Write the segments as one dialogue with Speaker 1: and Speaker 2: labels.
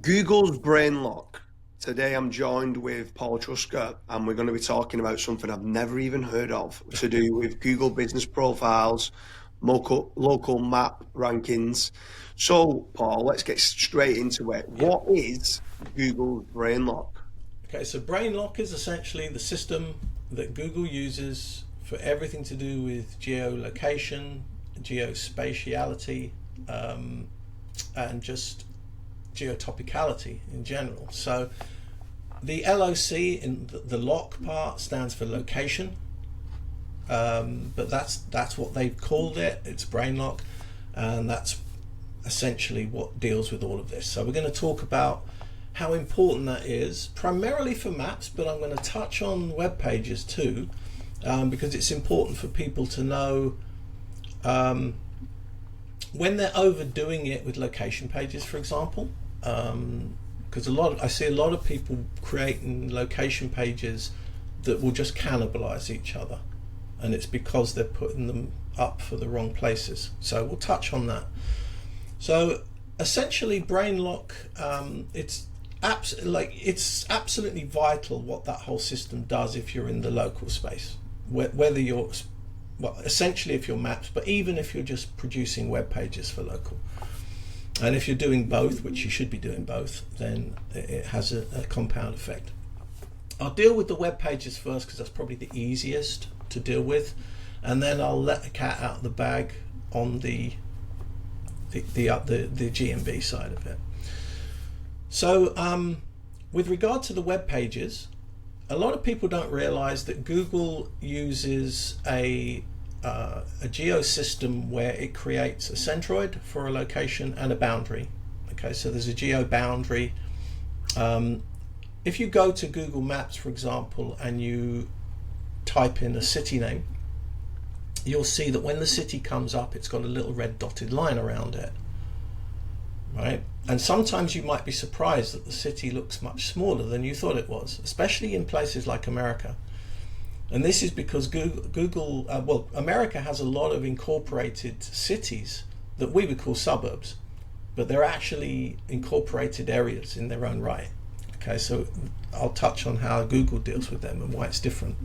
Speaker 1: Google's Brainlock. Today I'm joined with Paul Truscott and we're going to be talking about something I've never even heard of to do with Google business profiles, local map rankings. So, Paul, let's get straight into it.
Speaker 2: Yep.
Speaker 1: What is Google's Brainlock?
Speaker 2: Okay, so Brainlock is essentially the system that Google uses for everything to do with geolocation, geospatiality, and just geotopicality in general. So the LOC in the lock part stands for location, but that's what they've called it. It's Brainlock, and that's essentially what deals with all of this. So we're going to talk about how important that is, primarily for maps, but I'm going to touch on web pages too, because it's important for people to know when they're overdoing it with location pages, for example. Because I see a lot of people creating location pages that will just cannibalize each other, and it's because they're putting them up for the wrong places. So we'll touch on that. So essentially, Brainlock, it's absolutely vital what that whole system does if you're in the local space, whether you're, well, essentially if you're maps, but even if you're just producing web pages for local. And if you're doing both, which you should be doing both, then it has a compound effect. I'll deal with the web pages first because that's probably the easiest to deal with, and then I'll let the cat out of the bag on the G&B side of it. So with regard to the web pages, a lot of people don't realize that Google uses a geosystem where it creates a centroid for a location and a boundary. Okay, so there's a geo boundary. If you go to Google Maps, for example, and you type in a city name, you'll see that when the city comes up, it's got a little red dotted line around it, right? And sometimes you might be surprised that the city looks much smaller than you thought it was, especially in places like America. And this is because America has a lot of incorporated cities that we would call suburbs, but they're actually incorporated areas in their own right. Okay, so I'll touch on how Google deals with them and why it's different.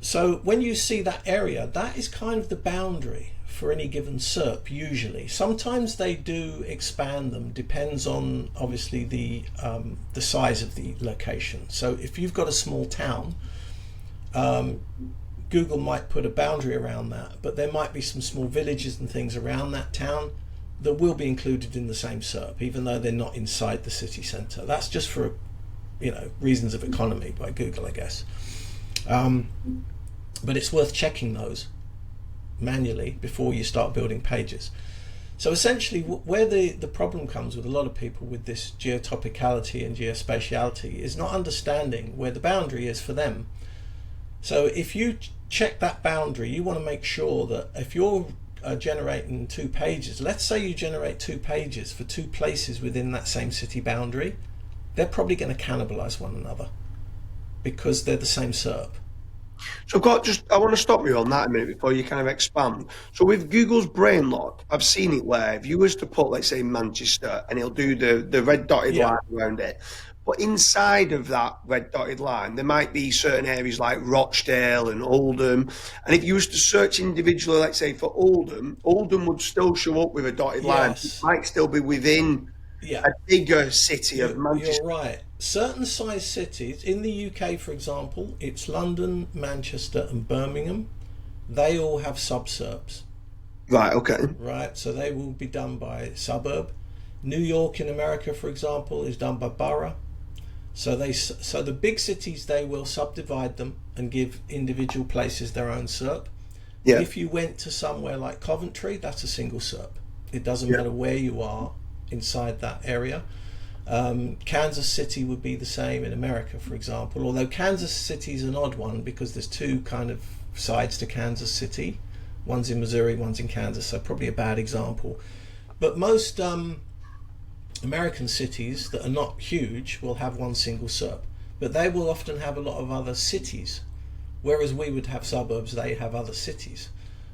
Speaker 2: So when you see that area, that is kind of the boundary for any given SERP usually. Sometimes they do expand them, depends on obviously the size of the location. So if you've got a small town, Google might put a boundary around that, but there might be some small villages and things around that town that will be included in the same SERP, even though they're not inside the city centre. That's just for, reasons of economy by Google, I guess. But it's worth checking those manually before you start building pages. So essentially where the problem comes with a lot of people with this geotopicality and geospatiality is not understanding where the boundary is for them. So if you check that boundary, you want to make sure that if you're generating 2 pages, let's say you generate 2 pages for 2 places within that same city boundary, they're probably going to cannibalize one another because they're the same SERP.
Speaker 1: So, I want to stop you on that a minute before you kind of expand. So, with Google's Brainlock, I've seen it where if you was to put, let's say, Manchester, and it'll do the red dotted line around it. But inside of that red dotted line, there might be certain areas like Rochdale and Oldham. And if you was to search individually, let's say for Oldham would still show up with a dotted line. It might still be within a bigger city of Manchester.
Speaker 2: You're right. Certain size cities in the UK, for example, it's London, Manchester and Birmingham. They all have sub-SERPs.
Speaker 1: Right, okay.
Speaker 2: Right, so they will be done by suburb. New York in America, for example, is done by borough. So the big cities, they will subdivide them and give individual places their own SERP. Yeah. If you went to somewhere like Coventry, that's a single SERP. It doesn't matter where you are inside that area. Kansas City would be the same in America, for example, although Kansas City is an odd one because there's 2 kind of sides to Kansas City. One's in Missouri, one's in Kansas, so probably a bad example. But most American cities that are not huge will have one single SERP, but they will often have a lot of other cities, whereas we would have suburbs, they have other cities.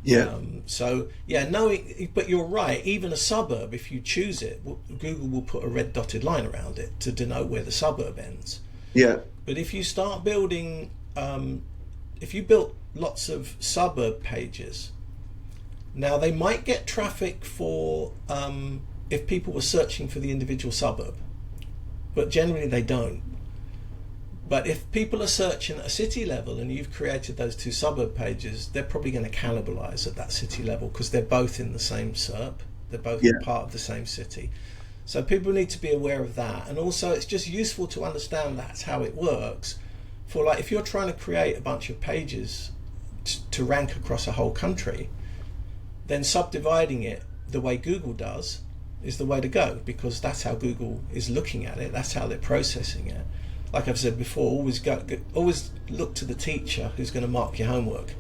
Speaker 1: Yeah.
Speaker 2: So yeah, knowing, but you're right. Even a suburb, if you choose it, Google will put a red dotted line around it to denote where the suburb ends.
Speaker 1: Yeah.
Speaker 2: But if you start building, if you built lots of suburb pages, now they might get traffic for if people were searching for the individual suburb, but generally they don't. But if people are searching at a city level and you've created those two suburb pages, they're probably going to cannibalize at that city level because they're both in the same SERP. They're both part of the same city. So people need to be aware of that. And also it's just useful to understand that's how it works. For like, if you're trying to create a bunch of pages to rank across a whole country, then subdividing it the way Google does is the way to go, because that's how Google is looking at it. That's how they're processing it. Like I've said before, always look to the teacher who's going to mark your homework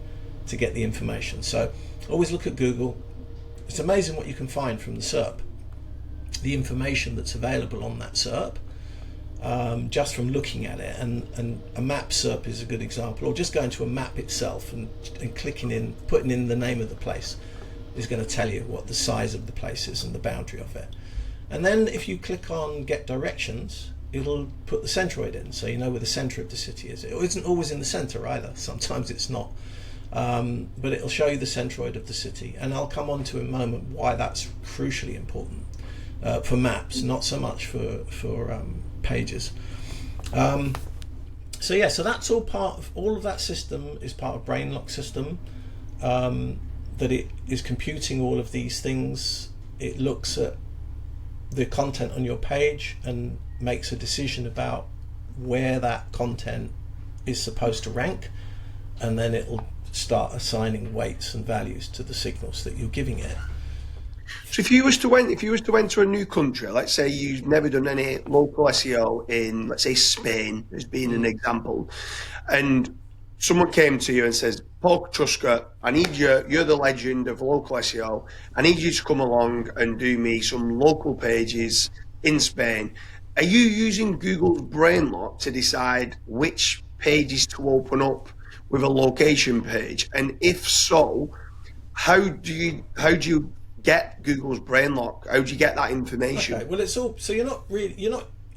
Speaker 2: to get the information. So always look at Google. It's amazing what you can find from the SERP, the information that's available on that SERP, just from looking at it. And a map SERP is a good example, or just going to a map itself and putting in the name of the place is going to tell you what the size of the place is and the boundary of it. And then if you click on Get Directions, it'll put the centroid in, so you know where the centre of the city is. It isn't always in the centre either, sometimes it's not, but it'll show you the centroid of the city, and I'll come on to in a moment why that's crucially important for maps, not so much for pages. So yeah, so that's all of that system is part of Brainlock system, that it is computing all of these things. It looks at the content on your page and makes a decision about where that content is supposed to rank, and then it'll start assigning weights and values to the signals that you're giving it.
Speaker 1: So if you was to enter a new country, let's say you've never done any local SEO in, let's say, Spain as being an example, and someone came to you and says, Paul Truscott, I need you, you're the legend of local SEO, I need you to come along and do me some local pages in Spain. Are you using Google's Brainlock to decide which pages to open up with a location page? And if so, how do you get Google's Brainlock? How do you get that information?
Speaker 2: Okay, well, it's all, so you're not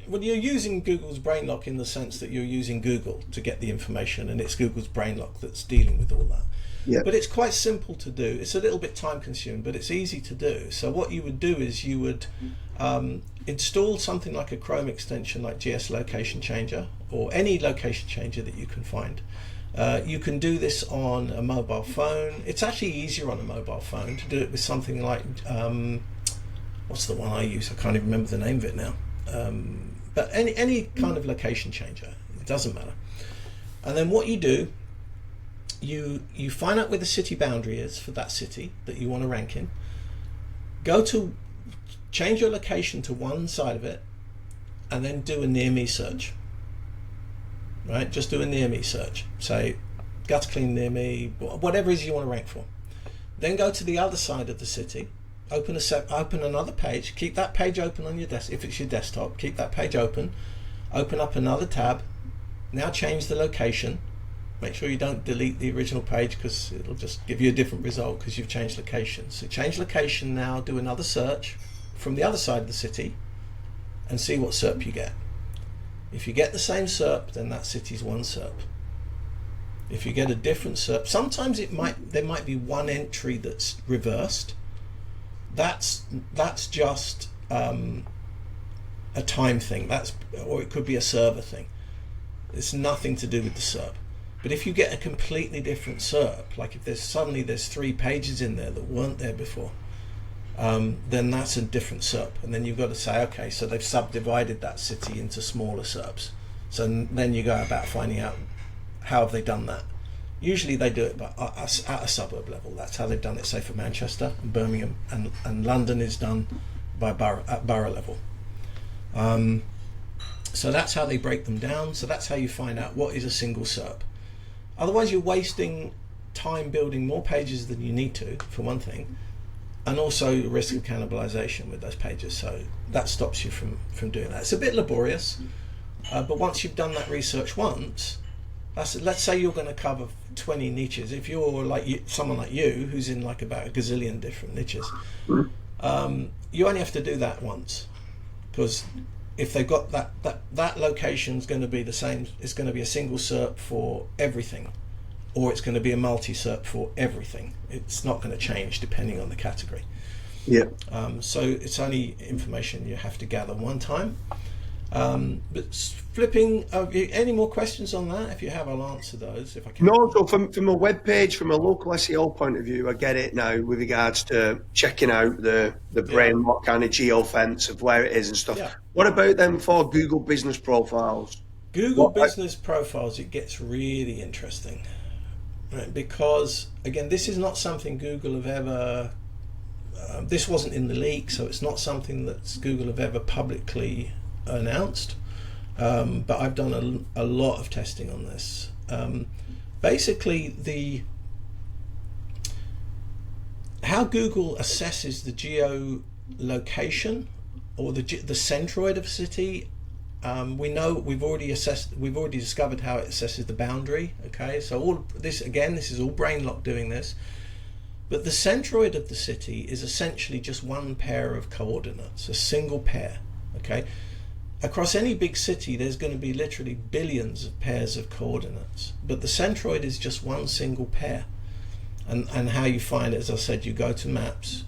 Speaker 2: well, you're using Google's Brainlock in the sense that you're using Google to get the information, and it's Google's Brainlock that's dealing with all that.
Speaker 1: Yeah.
Speaker 2: But it's quite simple to do. It's a little bit time consuming, but it's easy to do. So what you would do is you would install something like a Chrome extension like GS Location Changer, or any location changer that you can find. You can do this on a mobile phone. It's actually easier on a mobile phone to do it with something like, what's the one I use? I can't even remember the name of it now. But any kind of location changer, it doesn't matter. And then what you do, you find out where the city boundary is for that city that you want to rank in. Change your location to one side of it, and then do a near me search. Right, just do a near me search. Say gutter clean near me, whatever it is you want to rank for. Then go to the other side of the city. Open another page. Keep that page open on your desk. If it's your desktop, keep that page open. Open up another tab. Now change the location. Make sure you don't delete the original page, because it'll just give you a different result because you've changed location. So change location now. Do another search from the other side of the city, and see what SERP you get. If you get the same SERP, then that city's one SERP. If you get a different SERP, sometimes there might be one entry that's reversed. That's just a time thing. Or it could be a server thing. It's nothing to do with the SERP. But if you get a completely different SERP, like if there's 3 pages in there that weren't there before, then that's a different SERP. And then you've got to say, okay, so they've subdivided that city into smaller SERPs. So then you go about finding out how have they done that. Usually they do it at a suburb level. That's how they've done it, say for Manchester and Birmingham, and London is done by at borough level. So that's how they break them down. So that's how you find out what is a single SERP. Otherwise you're wasting time building more pages than you need to, for one thing, and also the risk of cannibalization with those pages. So that stops you from doing that. It's a bit laborious, but once you've done that research once, Let's say you're going to cover 20 niches. If you're like someone like you, who's in like about a gazillion different niches, you only have to do that once, because if they've got that location's going to be the same. It's going to be a single SERP for everything, or it's going to be a multi-SERP for everything. It's not going to change depending on the category.
Speaker 1: Yeah.
Speaker 2: So it's only information you have to gather one time. But flipping, any more questions on that? If you have, I'll answer those if I can.
Speaker 1: No, so from a web page, from a local SEO point of view, I get it now with regards to checking out the Brainlock kind of geofence of where it is and stuff.
Speaker 2: Yeah.
Speaker 1: What about them for Google business profiles?
Speaker 2: Google business profiles, it gets really interesting, right? Because again, this is not something Google have ever. This wasn't in the leak, so it's not something that Google have ever publicly announced. But I've done a lot of testing on this. Basically, how Google assesses the geolocation or the centroid of a city. We know we've already discovered how it assesses the boundary. Okay, so all this again, this is all Brainlock doing this. But the centroid of the city is essentially just one pair of coordinates, a single pair. Okay, across any big city, there's going to be literally billions of pairs of coordinates, but the centroid is just one single pair. And how you find it, as I said, you go to maps,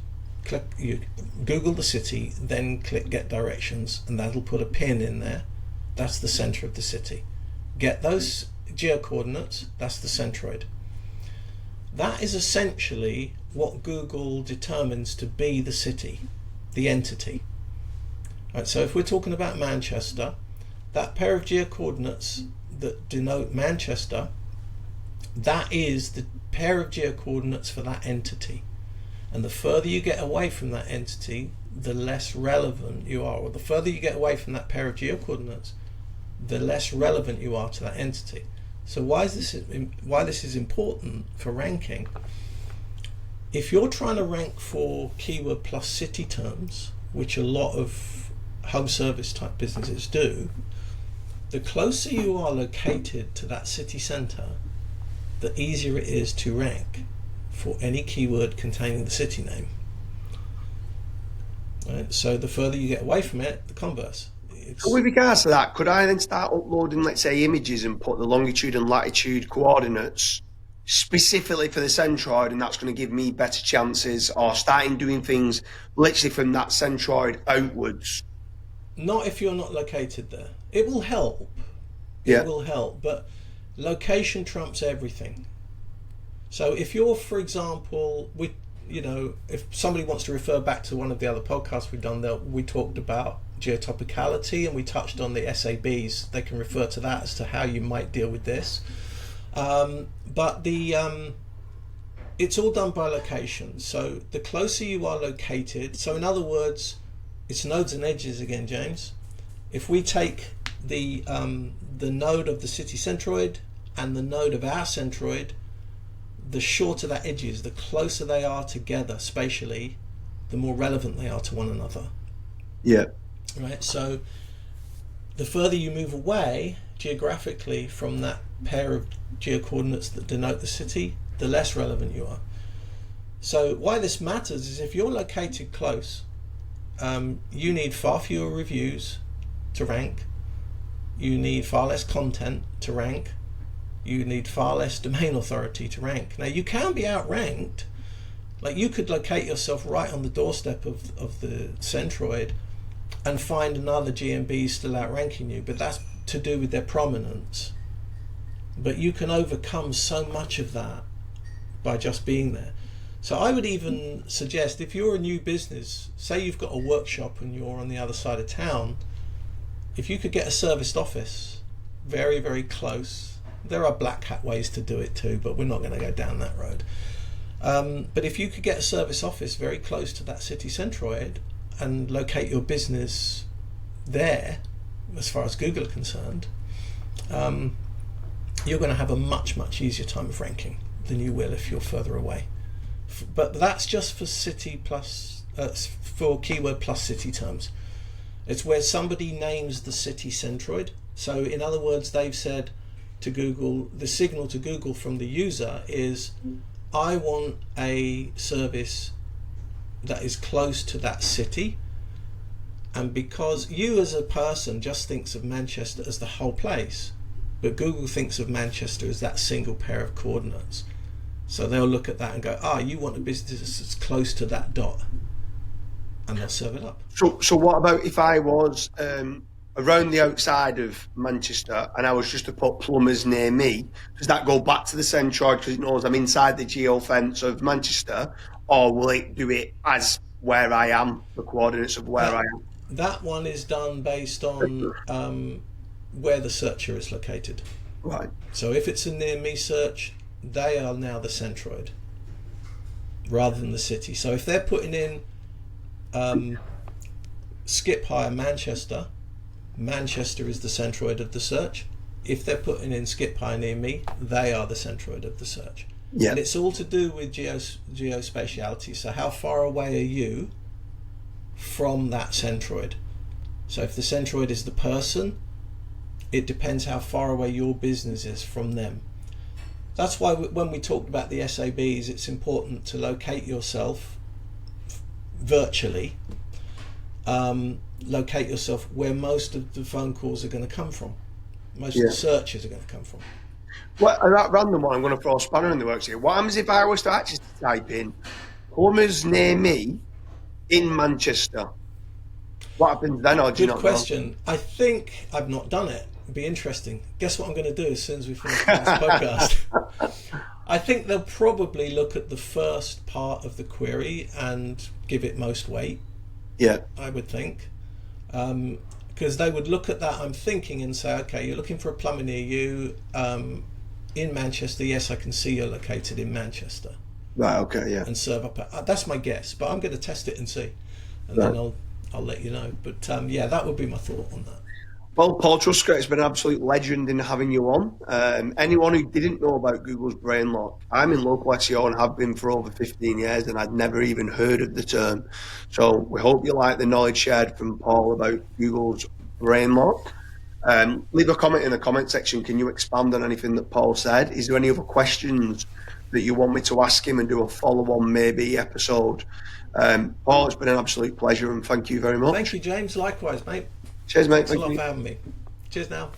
Speaker 2: you Google the city, then click get directions, and that'll put a pin in there. That's the center of the city. Get those geocoordinates, that's the centroid. That is essentially what Google determines to be the city, the entity. Right, so if we're talking about Manchester, that pair of geocoordinates that denote Manchester, that is the pair of geocoordinates for that entity. And the further you get away from that entity, the less relevant you are. Or the further you get away from that pair of geocoordinates, the less relevant you are to that entity. So why this is important for ranking? If you're trying to rank for keyword plus city terms, which a lot of home service type businesses do, the closer you are located to that city centre, the easier it is to rank for any keyword containing the city name. Right? So the further you get away from it, the converse.
Speaker 1: So with regards to that, could I then start uploading, let's say, images and put the longitude and latitude coordinates specifically for the centroid, and that's going to give me better chances, or starting doing things literally from that centroid outwards?
Speaker 2: Not if you're not located there. It will help.
Speaker 1: Yeah.
Speaker 2: It will help, but location trumps everything. So if you're, for example, if somebody wants to refer back to one of the other podcasts we've done, we talked about geotopicality and we touched on the SABs. They can refer to that as to how you might deal with this. But it's all done by location. So the closer you are located, so in other words, it's nodes and edges again, James. If we take the node of the city centroid and the node of our centroid, the shorter that edge is, the closer they are together spatially, the more relevant they are to one another.
Speaker 1: Yeah.
Speaker 2: Right. So the further you move away geographically from that pair of geocoordinates that denote the city, the less relevant you are. So why this matters is if you're located close, you need far fewer reviews to rank. You need far less content to rank. You need far less domain authority to rank. Now you can be outranked. Like you could locate yourself right on the doorstep of the centroid and find another GMB still outranking you, but that's to do with their prominence. But you can overcome so much of that by just being there. So I would even suggest, if you're a new business, say you've got a workshop and you're on the other side of town, if you could get a serviced office very, very close. There are black hat ways to do it too, but we're not going to go down that road. But if you could get a service office very close to that city centroid and locate your business there, as far as Google are concerned, you're going to have a much, much easier time of ranking than you will if you're further away. But that's just for city plus, for keyword plus city terms. It's where somebody names the city centroid. So in other words, they've said, to Google, the signal to Google from the user is, I want a service that is close to that city. And because you as a person just thinks of Manchester as the whole place, but Google thinks of Manchester as that single pair of coordinates. So they'll look at that and go, you want a business that's close to that dot, and they'll serve it up.
Speaker 1: So what about if I was around the outside of Manchester and I was just to put plumbers near me? Does that go back to the centroid because it knows I'm inside the geofence of Manchester, or will it do it as where I am, the coordinates of where I am?
Speaker 2: That one is done based on where the searcher is located.
Speaker 1: Right.
Speaker 2: So if it's a near me search, they are now the centroid rather than the city. So if they're putting in skip hire Manchester, Manchester is the centroid of the search. If they're putting in skip hire near me, they are the centroid of the search.
Speaker 1: Yeah.
Speaker 2: And it's all to do with geospatiality. So how far away are you from that centroid? So if the centroid is the person, it depends how far away your business is from them. That's why when we talked about the SABs, it's important to locate yourself virtually, locate yourself where most of the phone calls are going to come from, most of the searches are going to come from.
Speaker 1: Well, that random one, I'm going to throw a spanner in the works here. What happens if I was to actually type in plumbers near me in Manchester? What happens then? Or do you not know?
Speaker 2: Good question. I think I've not done it. It'd be interesting. Guess what I'm going to do as soon as we finish this podcast? I think they'll probably look at the first part of the query and give it most weight.
Speaker 1: Yeah.
Speaker 2: I would think. Because they would look at that, I'm thinking, and say, okay, you're looking for a plumber near you in Manchester. Yes, I can see you're located in Manchester.
Speaker 1: Right, okay, yeah.
Speaker 2: And serve up. That's my guess, but I'm going to test it and see. And then I'll let you know. But yeah, that would be my thought on that.
Speaker 1: Well, Paul Truscott, it's been an absolute legend in having you on. Anyone who didn't know about Google's Brainlock, I'm in local SEO and have been for over 15 years, and I'd never even heard of the term. So we hope you like the knowledge shared from Paul about Google's Brainlock. Leave a comment in the comment section. Can you expand on anything that Paul said? Is there any other questions that you want me to ask him and do a follow-on maybe episode? Paul, it's been an absolute pleasure, and thank you very much.
Speaker 2: Thank you, James. Likewise, mate.
Speaker 1: Cheers, mate.
Speaker 2: Thanks a lot for having me. Cheers now.